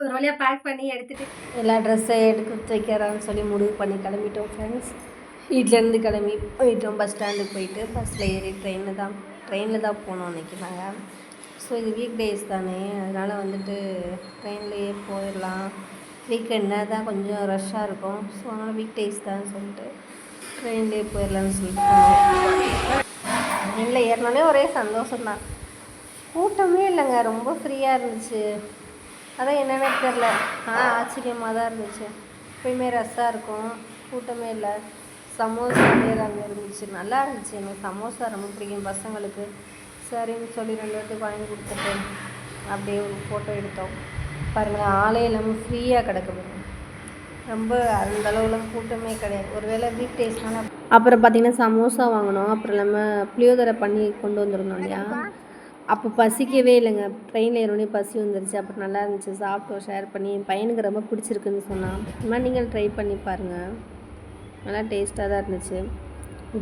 ஒரு வழியாக பேக் பண்ணி எடுத்துகிட்டு எல்லா ட்ரெஸ்ஸை எடுத்து வைக்கிறான்னு சொல்லி முடிவு பண்ணி கிளம்பிட்டோம் ஃப்ரெண்ட்ஸ். வீட்டிலேருந்து கிளம்பி போயிட்டோம். பஸ் ஸ்டாண்டுக்கு போயிட்டு பஸ்ஸில் ஏறி ட்ரெயினில் தான் போனோம் அன்றைக்கி நாங்கள். ஸோ இது வீக் டேஸ் தானே, அதனால் வந்துட்டு ட்ரெயின்லேயே போயிடலாம். வீக்கெண்ட்னா தான் கொஞ்சம் ரஷ்ஷாக இருக்கும். ஸோ அதனால் வீக் டேஸ் தான் சொல்லிட்டு ட்ரெயின்லேயே போயிடலான்னு சொல்லிட்டு ட்ரெயினில் ஏறினாலே ஒரே சந்தோஷம்தான். கூட்டமே இல்லைங்க, ரொம்ப ஃப்ரீயாக இருந்துச்சு. அதான் என்னென்னு தெரில, ஆச்சரியமாக தான் இருந்துச்சு. எப்பயுமே ரஷ்ஷாக இருக்கும், கூட்டமே இல்லை. சமோசா வேறு அங்கே இருந்துச்சு, நல்லா இருந்துச்சு. எனக்கு சமோசா ரொம்ப பிடிக்கும் பசங்களுக்கு. சரின்னு சொல்லி 2 பேர்த்துக்கு வாங்கி கொடுத்துட்டு அப்படியே ஒரு ஃபோட்டோ எடுத்தோம். பாருங்கள், ஆளே இல்லாமல் ஃப்ரீயாக கிடக்குது. ரொம்ப அந்த அளவுலாம் கூட்டமே கிடையாது. ஒரு வேளை வீக் டேஸ்னால. அப்புறம் பார்த்திங்கன்னா சமோசா வாங்கினோம். அப்புறம் இல்லாமல் புளியோதரை பண்ணி கொண்டு வந்துருந்தோம் இல்லையா, அப்போ பசிக்கவே இல்லைங்க. ட்ரெயினில் ஏறோடனே பசி வந்துருச்சு. அப்புறம் நல்லா இருந்துச்சு, சாப்பிட்டோம், ஷேர் பண்ணி. என் பையனுக்கு ரொம்ப பிடிச்சிருக்குன்னு சொன்னான். இந்த மாதிரி நீங்கள் ட்ரை பண்ணி பாருங்கள், நல்லா டேஸ்ட்டாக தான் இருந்துச்சு.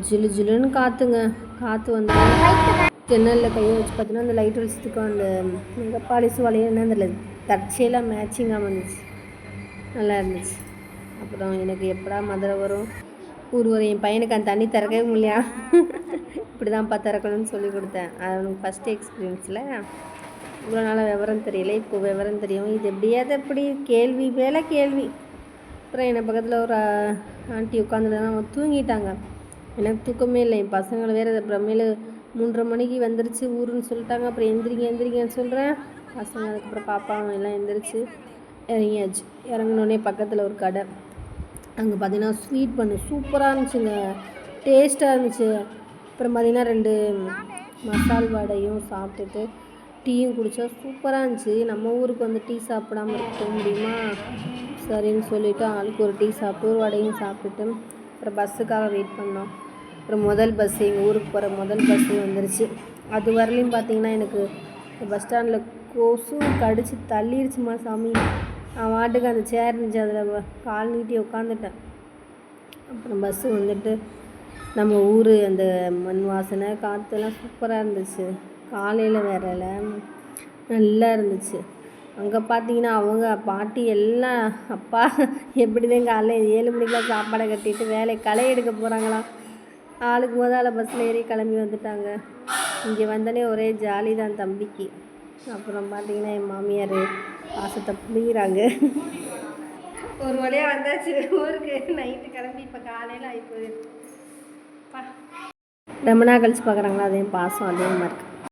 ஜிலு ஜிலுன்னு காற்று வந்து ஜன்னலில் கையை வச்சு பார்த்தீங்கன்னா அந்த லைட் வெளிச்சத்துக்கும் அந்த பாலிசு வலையும் என்ன அந்த தற்செயலாக மேட்சிங்காக வந்துச்சு, நல்லா இருந்துச்சு. அப்புறம் எனக்கு எப்படா மதுரை வரும், ஊர் வரும். என் பையனுக்கு அந்த தண்ணி திறக்கவே முடியா, இப்படி தான்ப்பா திறக்கணும்னு சொல்லி கொடுத்தேன். அது எனக்கு ஃபஸ்ட்டு எக்ஸ்பீரியன்ஸில். இவ்வளோ நாளாக விவரம் தெரியல, இப்போ விவரம் தெரியும். இது எப்படியாவது எப்படி கேள்வி வேலை கேள்வி. அப்புறம் என்னை பக்கத்தில் ஒரு ஆண்டி உட்காந்துருந்தாங்க, அவங்க தூங்கிட்டாங்க. எனக்கு தூக்கமே இல்லை. என் பசங்களை வேறு அப்புறமேலு 3:30 மணிக்கு வந்துருச்சு ஊருன்னு சொல்லிட்டாங்க. அப்புறம் எந்திரிங்கன்னு சொல்கிறேன். பசங்க அதுக்கப்புறம் பாப்பா எல்லாம் எந்திரிச்சு இறங்கியாச்சு. இறங்கினோடனே பக்கத்தில் ஒரு கடை, அங்கே பார்த்திங்கன்னா ஸ்வீட் பண்ணு சூப்பராக இருந்துச்சுங்க, டேஸ்ட்டாக இருந்துச்சு. அப்புறம் பார்த்திங்கன்னா 2 மசால் வடையும் சாப்பிட்டுட்டு டீயும் குடித்தா சூப்பராக இருந்துச்சு. நம்ம ஊருக்கு வந்து டீ சாப்பிடாமல் இருக்க முடியுமா? சரின்னு சொல்லிவிட்டு ஆளுக்கு ஒரு டீ சாப்பிட்டு ஒரு வடையும் சாப்பிட்டுட்டு அப்புறம் பஸ்ஸுக்காக வெயிட் பண்ணோம். அப்புறம் முதல் பஸ், எங்கள் ஊருக்கு போகிற முதல் பஸ்ஸு வந்துருச்சு. அது வரலையும் பார்த்திங்கன்னா எனக்கு பஸ் ஸ்டாண்டில் கொசு கடிச்சு தள்ளிடுச்சுமா சாமி. நான் வாட்டுக்கு அந்த சேர் இருந்துச்சு, அதில் கால் நீட்டி உட்காந்துட்டேன். அப்புறம் பஸ்ஸு வந்துட்டு நம்ம ஊர் அந்த மண் வாசனை காற்றெல்லாம் சூப்பராக இருந்துச்சு. காலையில் வேறல நல்லா இருந்துச்சு. அங்கே பார்த்தீங்கன்னா அவங்க பாட்டி எல்லாம் அப்பா எப்படி தான் காலையில் 7 மணிக்கெலாம் சாப்பாடை கட்டிட்டு களை எடுக்க போகிறாங்களாம். ஆளுக்கு முதல்ல பஸ்ஸில் ஏறி கிளம்பி வந்துட்டாங்க. இங்கே வந்தோடனே ஒரே ஜாலி தான் தம்பிக்கு. அப்புறம் பார்த்திங்கன்னா என் மாமியார் பாசத்தை புரிகிறாங்க. ஒரு வழியாக வந்தாச்சு ஊருக்கு. நைட்டு கிளம்பி இப்போ காலையில் ஆகிப்போகுது. ரொம்ப நாள் கழிச்சு பார்க்குறாங்களா, அதே பாசம் அதே மாதிரி இருக்குது.